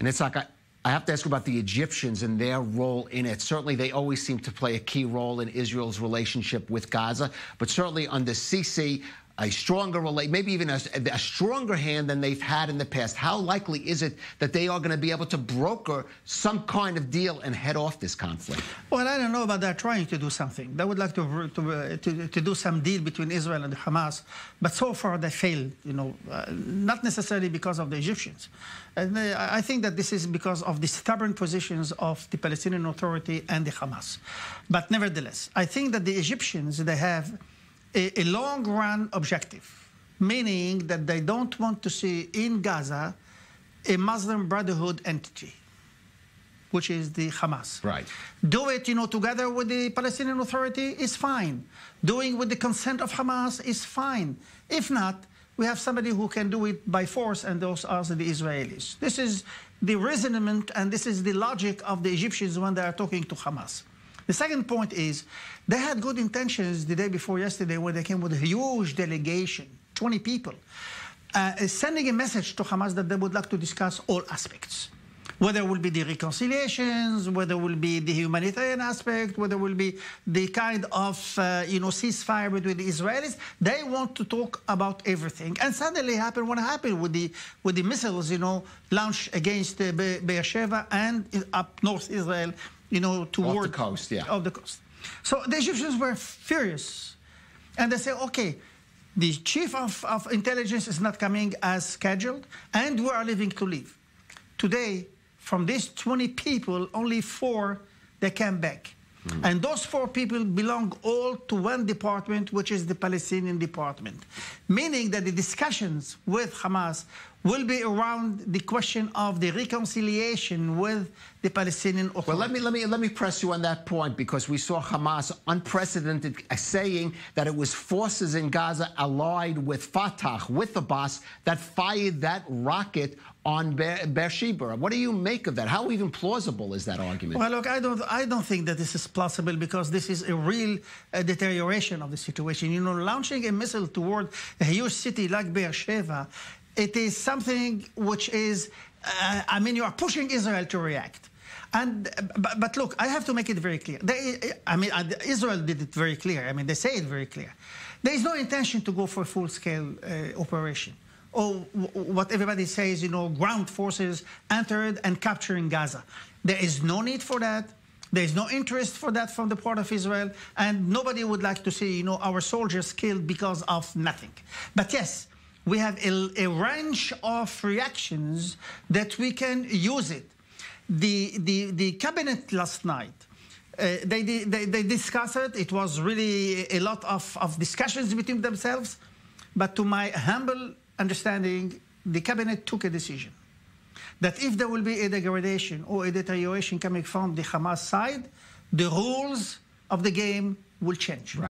And it's like, I have to ask about the Egyptians and their role in it. Certainly, they always seem to play a key role in Israel's relationship with Gaza, but certainly under Sisi, a stronger maybe even a stronger hand than they've had in the past. How likely is it that they are going to be able to broker some kind of deal and head off this conflict? Well, I don't know about that trying to do something. They would like to do some deal between Israel and Hamas, but so far they failed, not necessarily because of the Egyptians. And I think that this is because of the stubborn positions of the Palestinian Authority and the Hamas. But nevertheless, I think that the Egyptians, they have a long-run objective, meaning that they don't want to see in Gaza a Muslim Brotherhood entity, which is the Hamas. Right. Do it, together with the Palestinian Authority is fine. Doing with the consent of Hamas is fine. If not, we have somebody who can do it by force, and those are the Israelis. This is the reasoning, and this is the logic of the Egyptians when they are talking to Hamas. The second point is they had good intentions the day before yesterday when they came with a huge delegation, 20 people, sending a message to Hamas that they would like to discuss all aspects. Whether it will be the reconciliations, whether it will be the humanitarian aspect, whether it will be the kind of ceasefire between the Israelis, they want to talk about everything. And suddenly what happened with the missiles, launched against Beersheba and up north Israel, toward the coast, yeah. Of the coast. So the Egyptians were furious. And they say, okay, the chief of intelligence is not coming as scheduled, and we are leaving to leave. Today, from these 20 people, only 4, they came back. And those 4 people belong all to one department, which is the Palestinian department. Meaning that the discussions with Hamas will be around the question of the reconciliation with the Palestinian Authority. Well, let me press you on that point, because we saw Hamas unprecedented saying that it was forces in Gaza allied with Fatah, with Abbas, that fired that rocket on Beersheba. What do you make of that? How even plausible is that argument? Well, look, I don't think that this is plausible, because this is a real deterioration of the situation. Launching a missile toward a huge city like Beersheba, it is something which is, you are pushing Israel to react. But look, I have to make it very clear. Israel did it very clear. They say it very clear. There is no intention to go for a full-scale operation. Or what everybody says, ground forces entered and capturing Gaza. There is no need for that. There is no interest for that from the part of Israel. And nobody would like to see, our soldiers killed because of nothing. But yes, we have a range of reactions that we can use it. The cabinet last night, they discussed it. It was really a lot of discussions between themselves. But to my humble understanding, the cabinet took a decision that if there will be a degradation or a deterioration coming from the Hamas side, the rules of the game will change. Right.